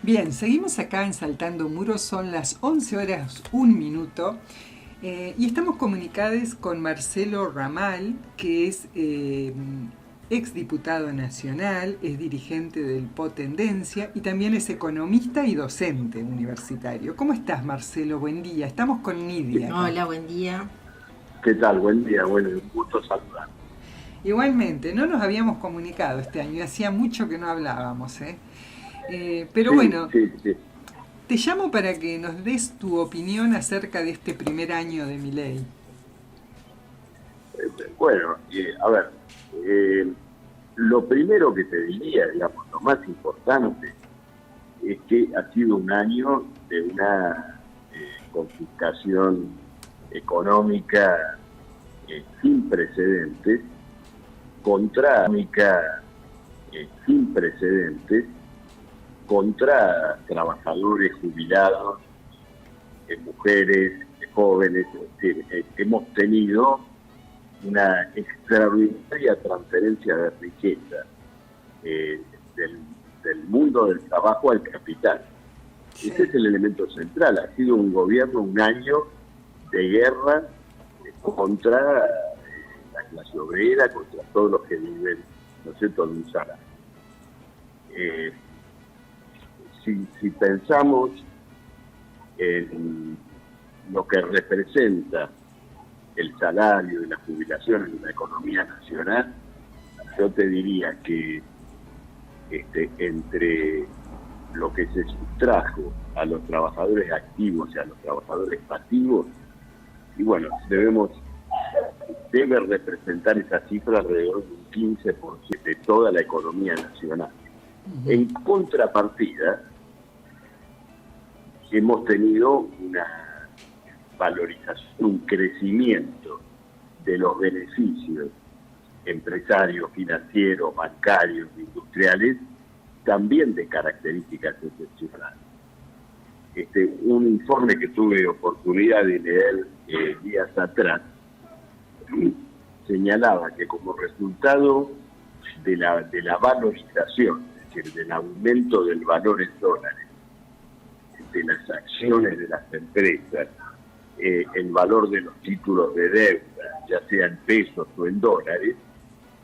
Bien, seguimos acá en Saltando Muros, son las 11 horas 1 minuto y estamos comunicados con Marcelo Ramal, que es exdiputado nacional, es dirigente del PO Tendencia y también es economista y docente universitario. ¿Cómo estás, Marcelo? Buen día. Estamos con Nidia acá. Hola, buen día. ¿Qué tal? Buen día. Bueno, un gusto saludar. Igualmente, no nos habíamos comunicado este año, hacía mucho que no hablábamos, ¿eh? Pero Sí, bueno, sí. te llamo para que nos des tu opinión acerca de este primer año de Milei. Bueno, a ver, lo primero que te diría, digamos, lo más importante, es que ha sido un año de una confiscación económica sin precedentes, sin precedentes, contra trabajadores jubilados, mujeres, jóvenes. Es decir, hemos tenido una extraordinaria transferencia de riqueza del mundo del trabajo al capital. Sí. Ese es el elemento central. Ha sido un gobierno, un año de guerra contra la clase obrera, contra todos los que viven, ¿no es cierto?, de un salario. Si pensamos en lo que representa el salario y la jubilación en la economía nacional, yo te diría que entre lo que se sustrajo a los trabajadores activos y a los trabajadores pasivos, y bueno, debe representar esa cifra alrededor de un 15% de toda la economía nacional. Uh-huh. En contrapartida, hemos tenido una valorización, un crecimiento de los beneficios empresarios, financieros, bancarios, industriales, también de características excepcionales. Un informe que tuve oportunidad de leer días atrás señalaba que como resultado de la valorización, es decir, del aumento del valor en dólares, de las acciones de las empresas, el valor de los títulos de deuda, ya sea en pesos o en dólares,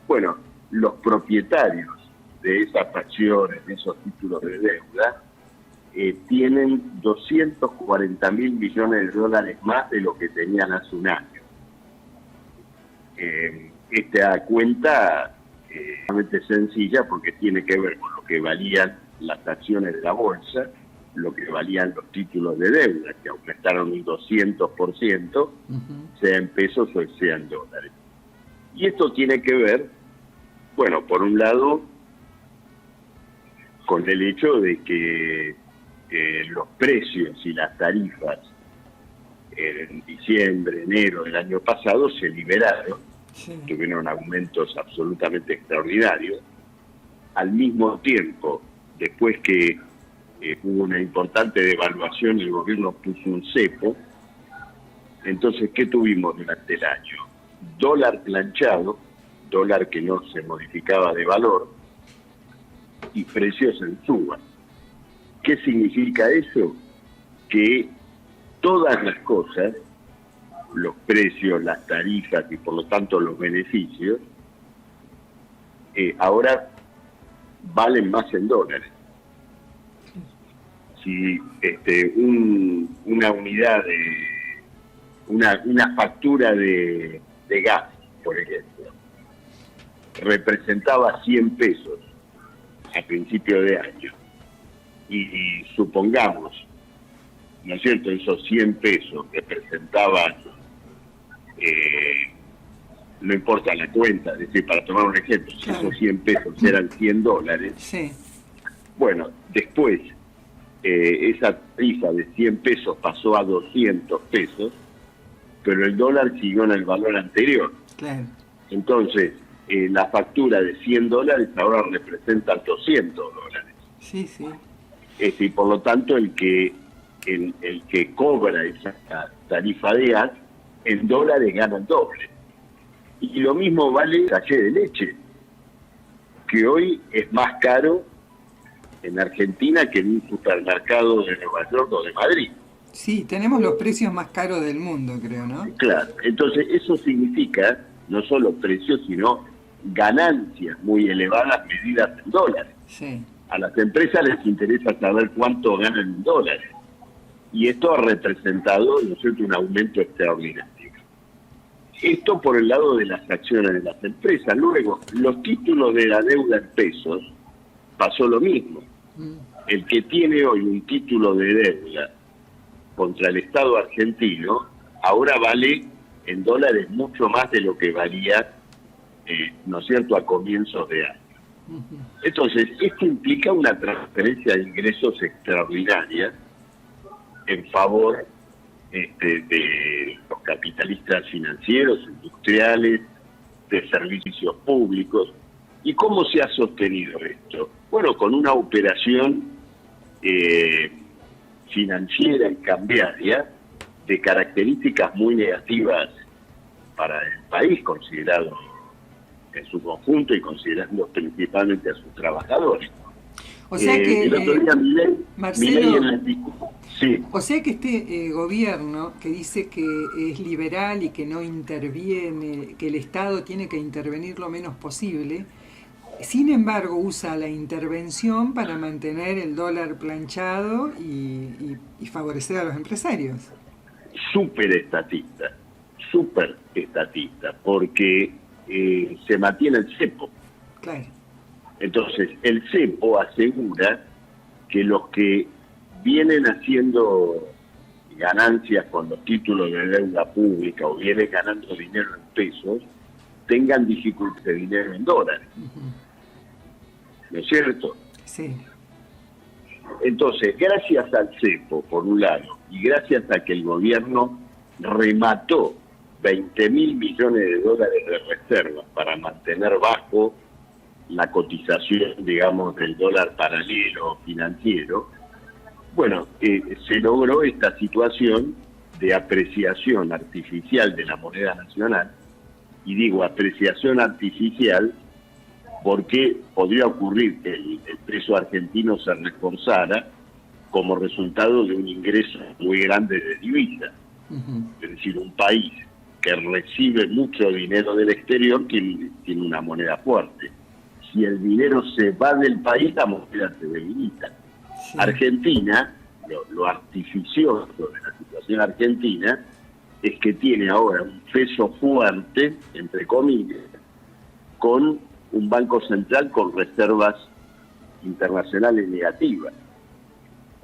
bueno, los propietarios de esas acciones, de esos títulos de deuda, tienen 240.000 millones de dólares más de lo que tenían hace un año. Esta cuenta es realmente sencilla porque tiene que ver con lo que valían las acciones de la bolsa, lo que valían los títulos de deuda, que aumentaron un 200%, uh-huh, sea en pesos o sea en dólares. Y esto tiene que ver, bueno, por un lado, con el hecho de que los precios y las tarifas en diciembre, enero del año pasado se liberaron, sí, tuvieron aumentos absolutamente extraordinarios. Al mismo tiempo, después que hubo una importante devaluación, el gobierno puso un cepo. Entonces, ¿qué tuvimos durante el año? Dólar planchado, dólar que no se modificaba de valor, y precios en suba. ¿Qué significa eso? Que todas las cosas, los precios, las tarifas y por lo tanto los beneficios, ahora valen más en dólares. Si una unidad una factura de gas, por ejemplo, representaba 100 pesos a principio de año, y supongamos, ¿no es cierto?, esos 100 pesos representaban, no importa la cuenta, es decir, para tomar un ejemplo, si esos 100 pesos eran $100, sí, bueno, después esa tarifa de 100 pesos pasó a 200 pesos, pero el dólar siguió en el valor anterior. Claro. Entonces, la factura de $100 ahora representa $200. Sí, sí. Y por lo tanto, el que cobra esa tarifa de gas, en dólares gana el doble. Y lo mismo vale el sachet de leche, que hoy es más caro en Argentina que en un supermercado de Nueva York o de Madrid. Sí, tenemos los precios más caros del mundo, creo, ¿no? Claro, entonces eso significa no solo precios, sino ganancias muy elevadas medidas en dólares. Sí. A las empresas les interesa saber cuánto ganan en dólares. Y esto ha representado, ¿no es cierto?, un aumento extraordinario. Esto por el lado de las acciones de las empresas. Luego, los títulos de la deuda en pesos, pasó lo mismo. El que tiene hoy un título de deuda contra el Estado argentino, ahora vale en dólares mucho más de lo que valía, ¿no es cierto?, a comienzos de año. Entonces, esto implica una transferencia de ingresos extraordinaria en favor de los capitalistas financieros, industriales, de servicios públicos. ¿Y cómo se ha sostenido esto? Bueno, con una operación financiera y cambiaria de características muy negativas para el país, considerado en su conjunto y considerando principalmente a sus trabajadores. O sea que, el otro día Marcelo, en el discurso, sí. O sea que este gobierno que dice que es liberal y que no interviene, que el Estado tiene que intervenir lo menos posible, sin embargo usa la intervención para mantener el dólar planchado y favorecer a los empresarios. Súper estatista, porque se mantiene el cepo. Claro. Entonces, el cepo asegura que los que vienen haciendo ganancias con los títulos de deuda pública o vienen ganando dinero en pesos, tengan dificultad de dinero en dólares. ¿No es cierto? Sí. Entonces, gracias al cepo, por un lado, y gracias a que el gobierno remató 20.000 millones de dólares de reservas para mantener bajo la cotización, digamos, del dólar paralelo financiero, bueno, se logró esta situación de apreciación artificial de la moneda nacional, y digo apreciación artificial porque podría ocurrir que el peso argentino se reforzara como resultado de un ingreso muy grande de divisa. Es decir, un país que recibe mucho dinero del exterior tiene una moneda fuerte. Si el dinero se va del país, la moneda se debilita. Sí. Argentina, lo artificioso de la situación argentina, es que tiene ahora un peso fuerte, entre comillas, con un banco central con reservas internacionales negativas.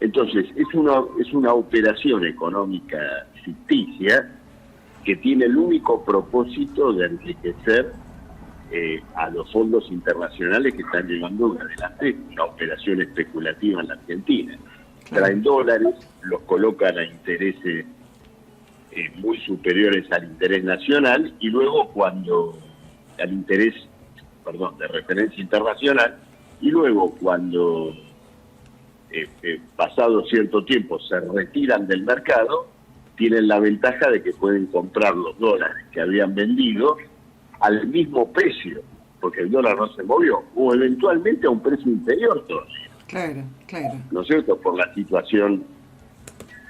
Entonces, es una operación económica ficticia que tiene el único propósito de enriquecer a los fondos internacionales que están llevando adelante una operación especulativa en la Argentina. Traen dólares, los colocan a intereses muy superiores al interés nacional, y luego al interés, de referencia internacional, y luego cuando pasado cierto tiempo se retiran del mercado, tienen la ventaja de que pueden comprar los dólares que habían vendido al mismo precio, porque el dólar no se movió, o eventualmente a un precio inferior todavía. Claro. ¿No es cierto? Por la situación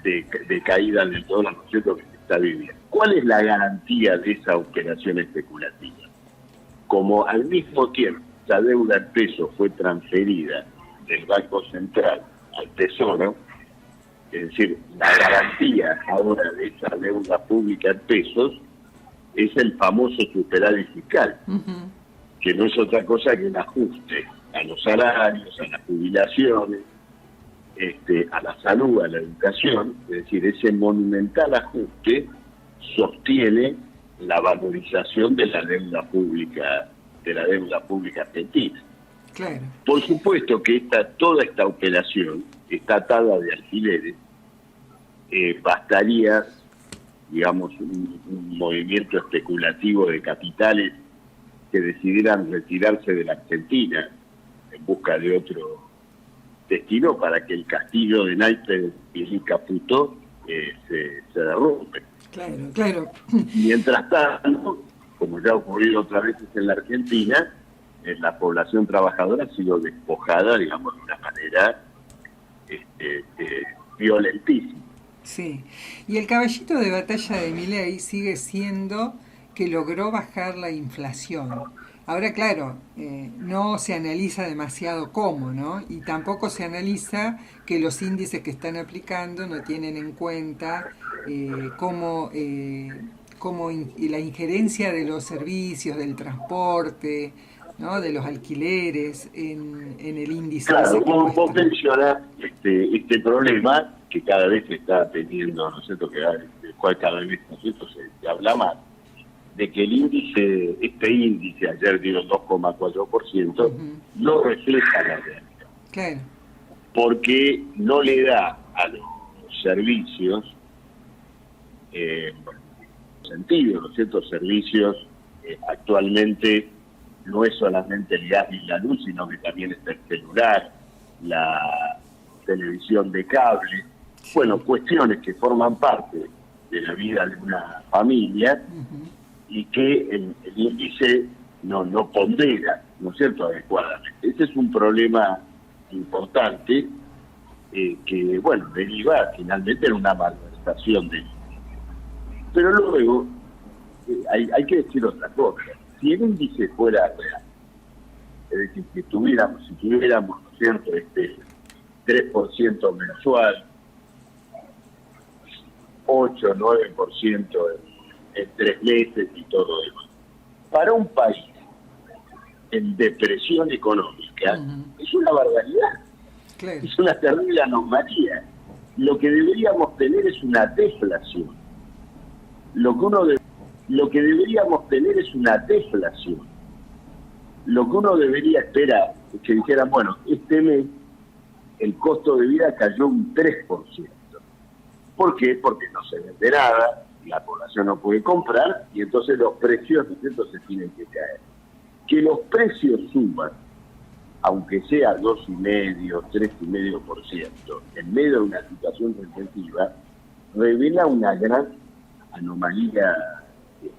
de caída del dólar, ¿no es cierto?, que se está viviendo. ¿Cuál es la garantía de esa operación especulativa? Como al mismo tiempo la deuda en pesos fue transferida del Banco Central al Tesoro, es decir, la garantía ahora de esa deuda pública en pesos es el famoso superávit fiscal, que no es otra cosa que un ajuste a los salarios, a las jubilaciones, a la salud, a la educación. Es decir, ese monumental ajuste sostiene la valorización de la deuda pública argentina. Claro. Por supuesto que toda esta operación está atada de alfileres. Bastaría, digamos, un movimiento especulativo de capitales que decidieran retirarse de la Argentina en busca de otro destino para que el castillo de naipes y Caputo se derrumbe. Claro. Mientras tanto, como ya ha ocurrido otras veces en la Argentina, la población trabajadora ha sido despojada, digamos, de una manera violentísima. Sí, y el caballito de batalla de Milei sigue siendo que logró bajar la inflación. Ahora, claro, no se analiza demasiado cómo, ¿no? Y tampoco se analiza que los índices que están aplicando no tienen en cuenta la injerencia de los servicios, del transporte, ¿no? De los alquileres en el índice Claro, ese que vos muestra. mencionás este problema que cada vez se está teniendo, ¿no es cierto?, del cual cada vez, ¿no es cierto?, se habla más, de que este índice ayer dio 2,4%, no refleja la realidad. Claro. Porque no le da a los servicios sentido, ¿no es cierto? Servicios actualmente no es solamente el gas y la luz, sino que también está el celular, la televisión de cable, bueno, cuestiones que forman parte de la vida de una familia y que el índice no pondera, ¿no es cierto?, adecuadamente. Ese es un problema importante que, bueno, deriva finalmente en una malversación del índice. Pero luego hay que decir otra cosa. Si el índice fuera real, es decir, si tuviéramos, ¿no es cierto?, 3% mensual, 8, 9% en 3 meses y todo eso. Para un país en depresión económica, es una barbaridad. Claro. Es una terrible anomalía. Lo que deberíamos tener es una deflación. Lo que deberíamos tener es una deflación. Lo que uno debería esperar es que dijeran, bueno, este mes el costo de vida cayó un 3%. ¿Por qué? Porque no se vende nada, la población no puede comprar y entonces los precios, ¿no es cierto?, se tienen que caer. Que los precios suban, aunque sea 2,5%, 3,5%, en medio de una situación recesiva, revela una gran anomalía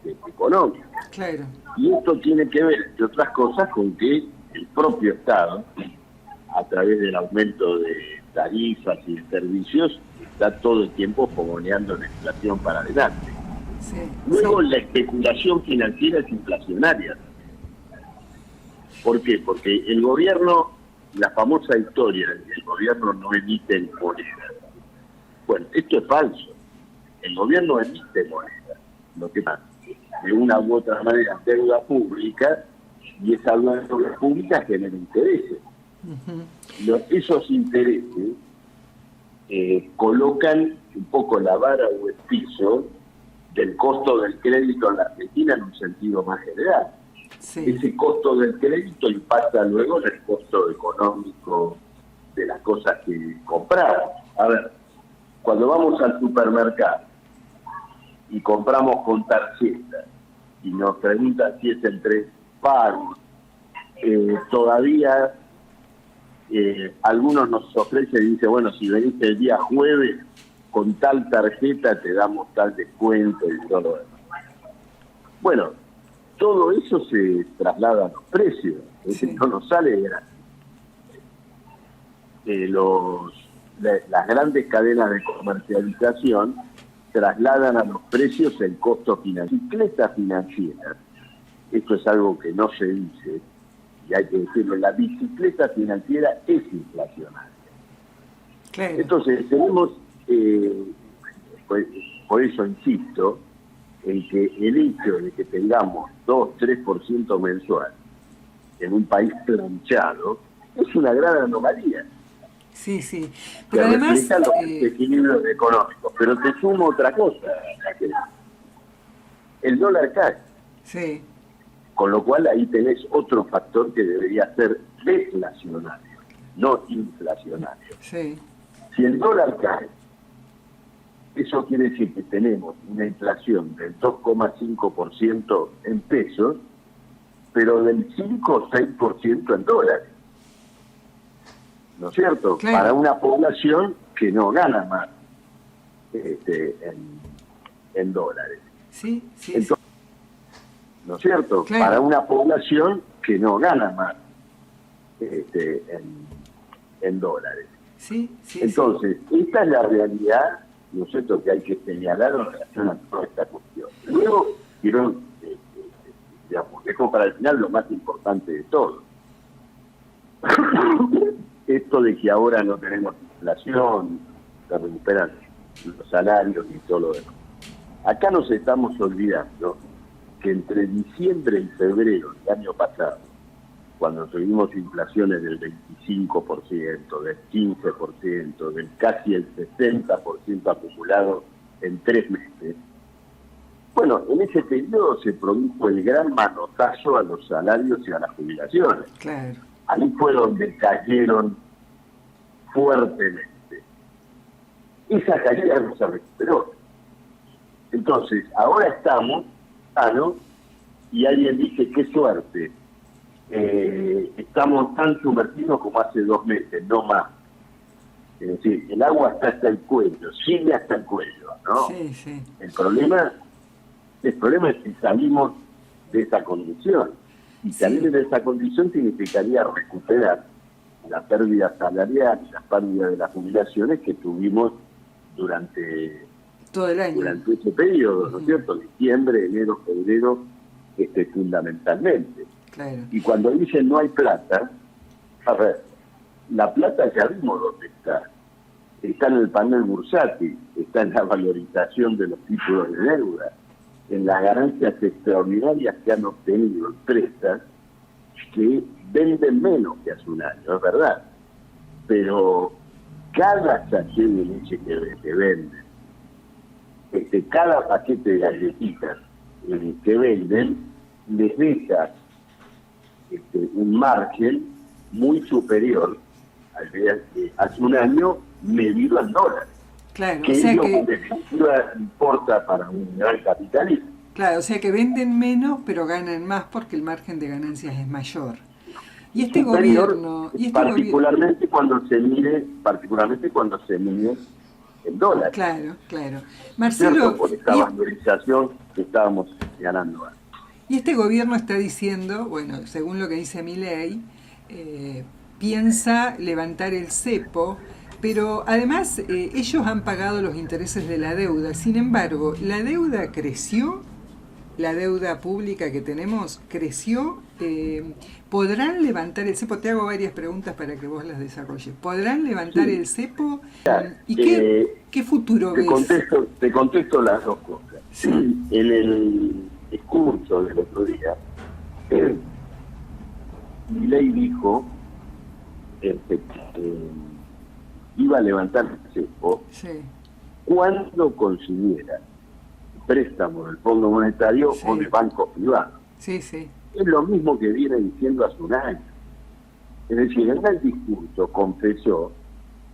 económica. Claro. Y esto tiene que ver, entre otras cosas, con que el propio Estado, a través del aumento de tarifas y de servicios, está todo el tiempo fogoneando la inflación para adelante. Sí, Luego la especulación financiera es inflacionaria. ¿Por qué? Porque el gobierno, la famosa historia, el gobierno no emite moneda. Bueno, esto es falso. El gobierno emite moneda. Lo que pasa, de una u otra manera, deuda pública, y esa deuda pública genera intereses. Esos intereses colocan un poco la vara o el piso del costo del crédito en la Argentina en un sentido más general. Sí. Ese costo del crédito impacta luego en el costo económico de las cosas que compramos. A ver, cuando vamos al supermercado y compramos con tarjeta y nos preguntan si es en 3 pagos, todavía algunos nos ofrecen y dicen, bueno, si venís el día jueves con tal tarjeta te damos tal descuento y todo lo demás. Bueno, todo eso se traslada a los precios, sí. No nos sale gratis. Las grandes cadenas de comercialización trasladan a los precios el costo financiero. Bicicleta financiera, esto es algo que no se dice, y hay que decirlo, la bicicleta financiera es inflacionaria. Claro. Entonces tenemos, por eso insisto, en que el hecho de que tengamos 2-3% mensual en un país planchado es una gran anomalía. Sí, sí. Pero que además refleja los desequilibrios económicos. Pero te sumo otra cosa, el dólar cae. Sí. Con lo cual ahí tenés otro factor que debería ser deflacionario, no inflacionario. Sí. Si el dólar cae, eso quiere decir que tenemos una inflación del 2,5% en pesos, pero del 5 o 6% en dólares. ¿No es cierto? Claro. Para una población que no gana más en dólares. Sí, sí. Entonces, ¿no es cierto? Claro. Para una población que no gana más en dólares. Sí, sí, entonces, esta es la realidad, ¿no es cierto?, que hay que señalar en relación a toda esta cuestión. Luego, quiero, digamos, dejo para el final lo más importante de todo. Esto de que ahora no tenemos inflación, se recuperan los salarios y todo lo demás. Acá nos estamos olvidando que entre diciembre y febrero del año pasado, cuando tuvimos inflaciones del 25%, del 15%, del casi el 60% acumulado en 3 meses, bueno, en ese periodo se produjo el gran manotazo a los salarios y a las jubilaciones. Claro. Ahí fue donde cayeron fuertemente. Esa caída no se recuperó. Entonces, ahora estamos, ¿no? Y alguien dice, qué suerte, estamos tan sumergidos como hace 2 meses, no más. Es decir, el agua está hasta el cuello, sigue hasta el cuello, ¿no? Sí, sí. El problema es que salimos de esa condición. Y salir de esa condición significaría recuperar la pérdida salarial y la pérdida de las jubilaciones que tuvimos durante todo el año, durante ese periodo, ¿no es cierto? Diciembre, enero, febrero, fundamentalmente. Claro. Y cuando dicen no hay plata, a ver, la plata ya vimos dónde está. Está en el panel bursátil, está en la valorización de los títulos de deuda, en las ganancias extraordinarias que han obtenido empresas que venden menos que hace un año, es verdad. Pero cada sachet de leche que venden, cada paquete de galletitas que venden, les deja un margen muy superior al de hace un año medido en dólares. Claro, Que o sea es lo que en definitiva importa para un gran capitalista. claro, o sea que venden menos pero ganan más porque el margen de ganancias es mayor. Y este Superior, gobierno, particularmente cuando se mide en dólares. Claro, claro. ¿Cierto? Marcelo, Por esta valorización que estábamos señalando antes. y este gobierno está diciendo, bueno, según lo que dice Milei, piensa levantar el cepo, pero además ellos han pagado los intereses de la deuda. Sin embargo, la deuda creció, la deuda pública que tenemos creció. ¿Podrán levantar el cepo? Te hago varias preguntas para que vos las desarrolles. ¿Podrán levantar el cepo? ¿Y qué futuro ves? Te contesto las dos cosas. Sí. En el discurso del otro día, Milei dijo que iba a levantar el cepo cuando consiguiera préstamos del Fondo Monetario o de bancos privados. Sí, sí. Es lo mismo que viene diciendo hace un año. Es decir, en el discurso confesó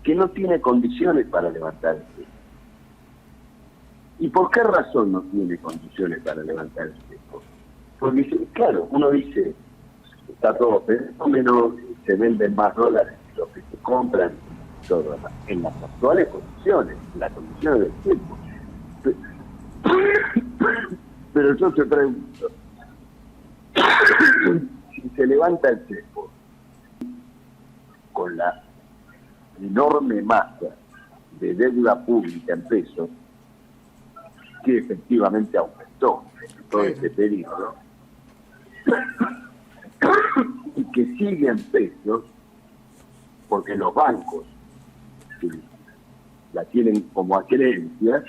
que no tiene condiciones para levantar el cepo. ¿Y por qué razón no tiene condiciones para levantar el cepo? Porque, claro, uno dice, está todo fenómeno, se venden más dólares que los que se compran, todo en las actuales condiciones, en las condiciones del cepo. Pero yo te pregunto, si se levanta el cepo con la enorme masa de deuda pública en pesos, que efectivamente aumentó en todo este periodo, y que sigue en pesos, porque los bancos la tienen como creencia,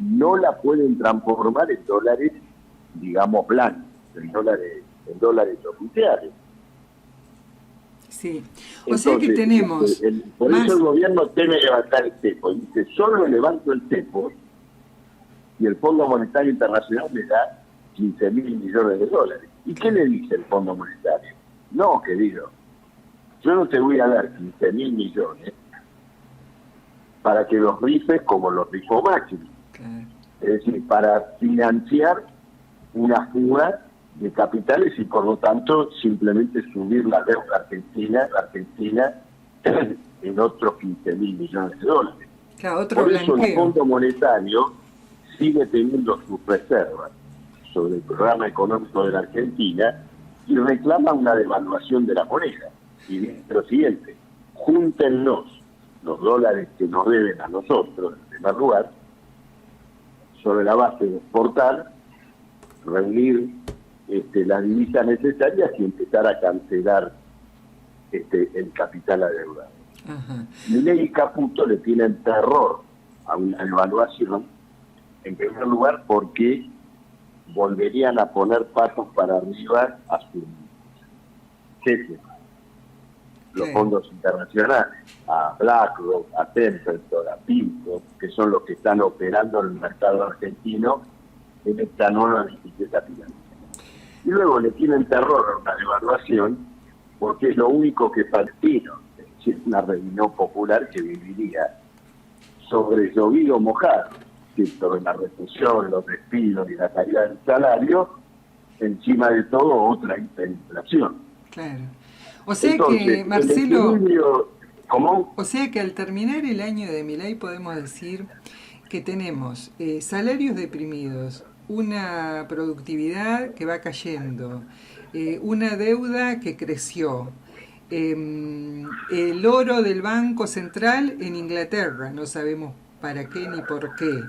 no la pueden transformar en dólares, digamos, blancos, en dólares oficiales. Sí. O Entonces, sea que tenemos... por eso el gobierno teme levantar el cepo. Dice, solo levanto el cepo y el Fondo Monetario Internacional le da 15.000 millones de dólares. ¿Y qué le dice el Fondo Monetario? No, querido, yo no te voy a dar 15.000 millones para que los rifes como los rifó Macri. Es decir, para financiar una fuga de capitales y por lo tanto simplemente subir la deuda argentina en otros 15.000 millones de dólares. Claro, otro por eso blanqueo. El Fondo Monetario sigue teniendo sus reservas sobre el programa económico de la Argentina y reclama una devaluación de la moneda. Y dice lo siguiente: júntennos los dólares que nos deben a nosotros, en primer lugar, sobre la base de exportar, reunir las divisas necesarias y empezar a cancelar el capital adeudado. Milei y Caputo le tienen terror a una devaluación, en primer lugar porque volverían a poner pasos para arriba a sus jefes, los fondos internacionales, a BlackRock, a Templeton, a Pinto, que son los que están operando en el mercado argentino en esta nueva bicicleta financiera. Y luego le tienen terror a una devaluación porque es lo único que Palestino, es decir, una reunión popular que viviría sobre llovido mojado, sobre la recesión, los despidos y la caída del salario, encima de todo otra hiperinflación. Claro. O sea entonces, que, Marcelo, ¿cómo? O sea que al terminar el año de Milei podemos decir que tenemos salarios deprimidos, una productividad que va cayendo, una deuda que creció, el oro del Banco Central en Inglaterra, no sabemos para qué ni por qué.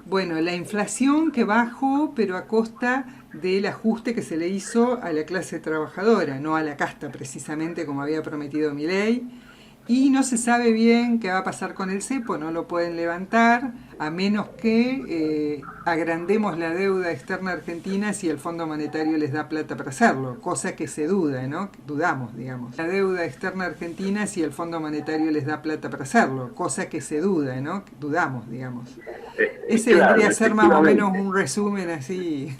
Bueno, la inflación que bajó, pero a costa del ajuste que se le hizo a la clase trabajadora, no a la casta precisamente como había prometido Milei. Y no se sabe bien qué va a pasar con el cepo, no lo pueden levantar, a menos que agrandemos la deuda externa argentina si el Fondo Monetario les da plata para hacerlo, cosa que se duda, ¿no? Dudamos, digamos. La deuda externa argentina si el Fondo Monetario les da plata para hacerlo, cosa que se duda, ¿no? Dudamos, digamos. Ese claro, vendría a ser más o menos un resumen así.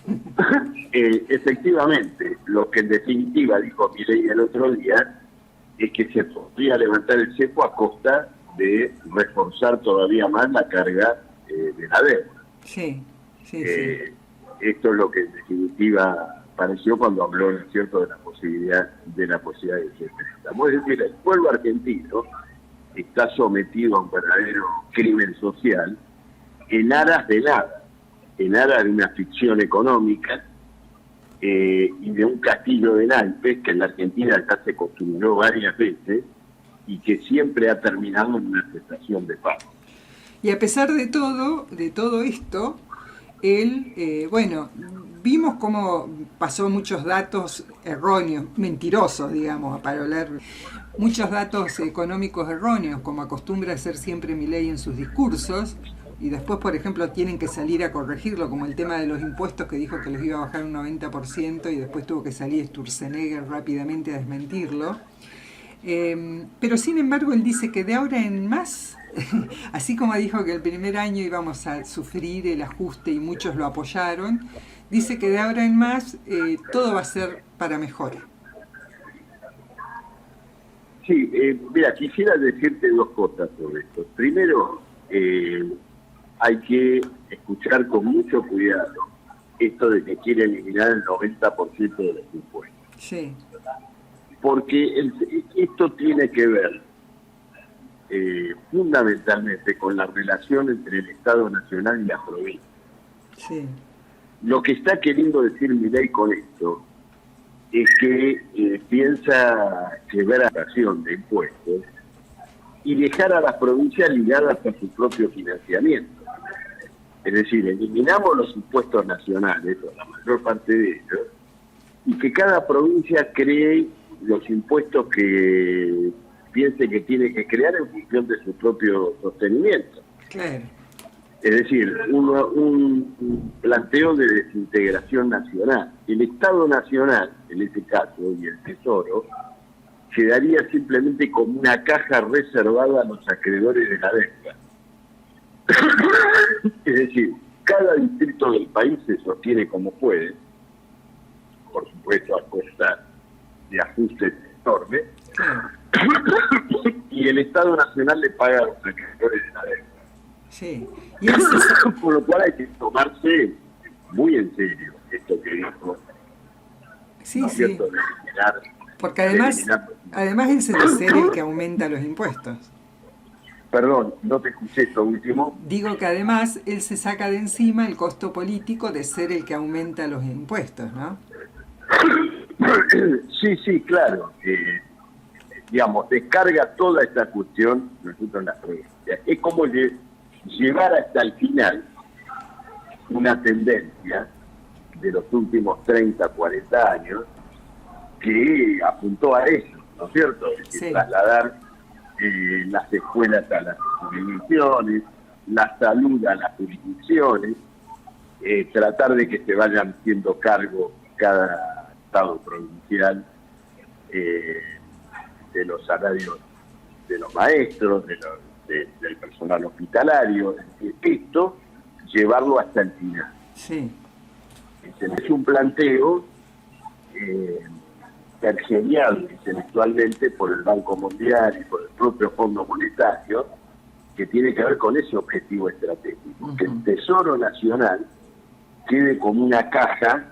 Efectivamente, lo que en definitiva dijo Milei el otro día es que se podría levantar el cepo a costa de reforzar todavía más la carga de la deuda. Sí. Esto es lo que en definitiva pareció cuando habló, ¿no es cierto?, de la posibilidad de ser préstamo. Es decir, el pueblo argentino está sometido a un verdadero crimen social en aras de nada, en aras de una ficción económica y de un castillo de naipes que en la Argentina ya se construyó varias veces y que siempre ha terminado en una cesación de paz. Y a pesar de todo esto, él, vimos cómo pasó muchos datos erróneos, mentirosos, digamos, para hablar, muchos datos económicos erróneos, como acostumbra hacer siempre Milei en sus discursos, y después, por ejemplo, tienen que salir a corregirlo, como el tema de los impuestos, que dijo que los iba a bajar un 90%, y después tuvo que salir Sturzenegger rápidamente a desmentirlo. Pero sin embargo, él dice que de ahora en más, así como dijo que el primer año íbamos a sufrir el ajuste y muchos lo apoyaron, dice que de ahora en más todo va a ser para mejor. Sí, mira, quisiera decirte dos cosas sobre esto. Primero, hay que escuchar con mucho cuidado esto de que quiere eliminar el 90% de los impuestos. Sí. Porque esto tiene que ver fundamentalmente con la relación entre el Estado Nacional y las provincias. Sí. Lo que está queriendo decir Milei con esto es que piensa quebrar la acción de impuestos y dejar a las provincias ligadas a su propio financiamiento. Es decir, eliminamos los impuestos nacionales, o la mayor parte de ellos, y que cada provincia cree los impuestos que piense que tiene que crear en función de su propio sostenimiento. Claro. Es decir, un planteo de desintegración nacional. El Estado Nacional, en este caso, y el Tesoro, quedaría simplemente como una caja reservada a los acreedores de la deuda. Es decir, cada distrito del país se sostiene como puede, por supuesto a costa de ajustes enormes, y el Estado Nacional le paga a los acreedores de la deuda. Sí. Y por lo cual hay que tomarse muy en serio esto que dijo. Sí, sí. Porque además él se ser el que aumenta los impuestos. Perdón, no te escuché esto último. Digo que además él se saca de encima el costo político de ser el que aumenta los impuestos, ¿no? Sí, sí, claro. Digamos, descarga toda esta cuestión nosotros en la provincia. Es como llevar hasta el final una tendencia de los últimos 30, 40 años que apuntó a eso, ¿no es cierto? Es decir, Sí. trasladar las escuelas a las jurisdicciones, la salud a las jurisdicciones, tratar de que se vayan haciendo cargo cada estado provincial de los salarios de los maestros, del personal hospitalario. Es decir, esto, llevarlo hasta el final. Sí. Es un planteo pergeñado intelectualmente por el Banco Mundial y por el propio Fondo Monetario, que tiene que ver con ese objetivo estratégico, que el Tesoro Nacional quede como una caja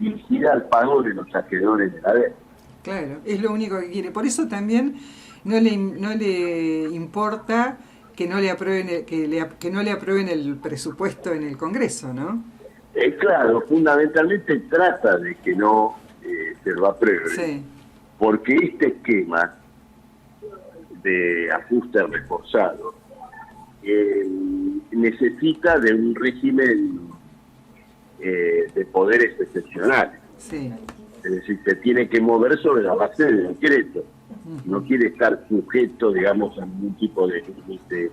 dirigida al pago de los acreedores de la deuda. Claro, es lo único que quiere. Por eso también no le importa que no le aprueben que no le aprueben el presupuesto en el Congreso, ¿no? Claro, fundamentalmente trata de que no se lo apruebe, Sí. porque este esquema de ajuste reforzado necesita de un régimen de poderes excepcionales. Sí. Es decir, se tiene que mover sobre la base del decreto. No quiere estar sujeto, digamos, a ningún tipo de límite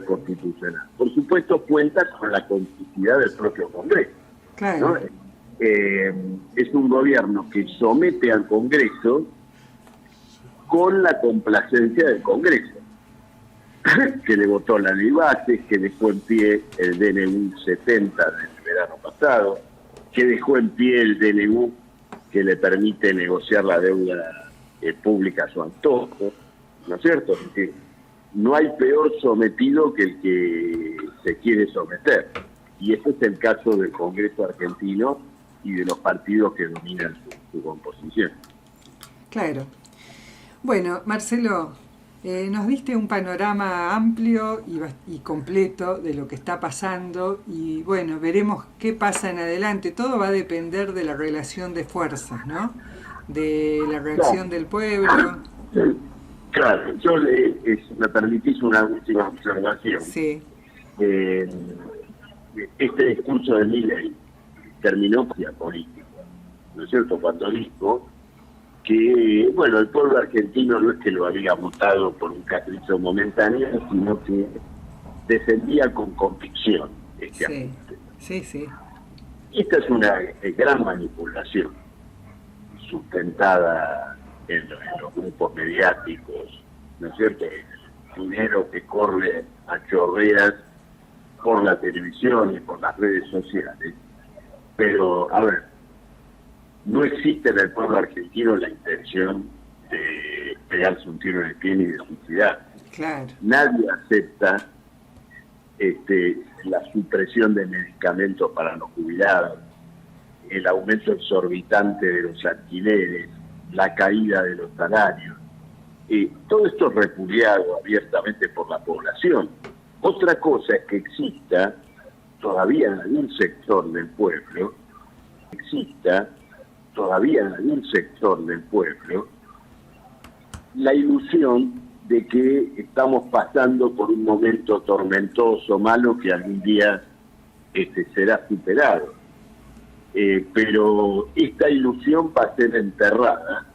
constitucional. Por supuesto, cuenta con la complicidad del propio Congreso, Claro. ¿no? Es un gobierno que somete al Congreso con la complacencia del Congreso, que le votó la ley base, que dejó en pie el DNU 70 del verano pasado, que dejó en pie el DNU que le permite negociar la deuda pública a su antojo, ¿no es cierto? Es decir, no hay peor sometido que el que se quiere someter. Y este es el caso del Congreso argentino y de los partidos que dominan su composición. Claro. Bueno, Marcelo, nos diste un panorama amplio y completo de lo que está pasando y bueno, veremos qué pasa en adelante. Todo va a depender de la relación de fuerzas, ¿no? De la reacción del pueblo. Claro, yo me permitís una última observación. Sí. Este discurso de Milei terminó con la política, ¿no es cierto? Cuando dijo que, bueno, el pueblo argentino no es que lo había votado por un capricho momentáneo, sino que defendía con convicción este ajuste. Sí, sí. Esta es una gran manipulación sustentada en los grupos mediáticos, ¿no es cierto? El dinero que corre a chorreas por la televisión y por las redes sociales. Pero, a ver, no existe en el pueblo argentino la intención de pegarse un tiro en el pie ni de suicidar. Claro. Nadie acepta la supresión de medicamentos para los jubilados, el aumento exorbitante de los alquileres, la caída de los salarios. Todo esto es repudiado abiertamente por la población. Otra cosa es que exista todavía en algún sector del pueblo, la ilusión de que estamos pasando por un momento tormentoso, malo, que algún día será superado. Pero esta ilusión va a ser enterrada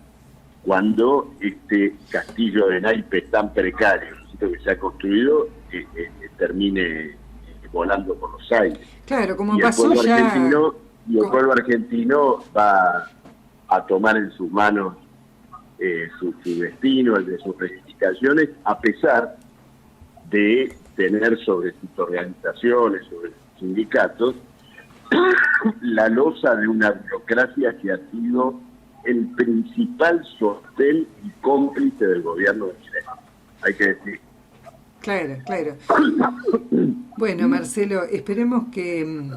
cuando este castillo de naipes tan precario que se ha construido termine volando por los aires. Claro, como y pasó el ya... pueblo argentino va a tomar en sus manos su destino, el de sus reivindicaciones, a pesar de tener sobre sus organizaciones, sobre sus sindicatos, la losa de una burocracia que ha sido el principal sostén y cómplice del gobierno de Chile. Hay que decir. Claro, claro. Bueno, Marcelo, esperemos que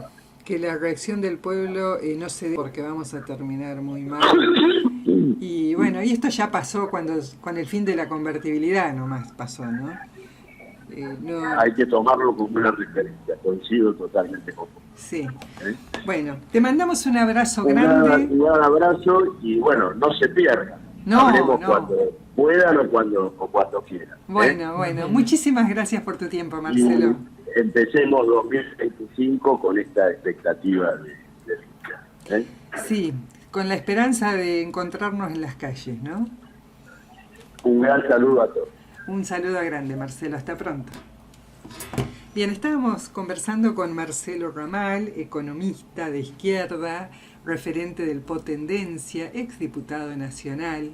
la reacción del pueblo no se dé porque vamos a terminar muy mal. Y bueno, y esto ya pasó con el fin de la convertibilidad nomás pasó, ¿no? Hay que tomarlo como una referencia, coincido totalmente con vos. Sí. Bueno, te mandamos un abrazo grande. Un gran abrazo y bueno, no se pierdan. Hablemos cuando puedan o cuando quieran. Bueno, muchísimas gracias por tu tiempo, Marcelo. Y empecemos 2025 con esta expectativa de lucha. Sí, con la esperanza de encontrarnos en las calles, ¿no? Un gran saludo a todos. Un saludo grande, Marcelo. Hasta pronto. Bien, estábamos conversando con Marcelo Ramal, economista de izquierda, referente del Po Tendencia, exdiputado nacional.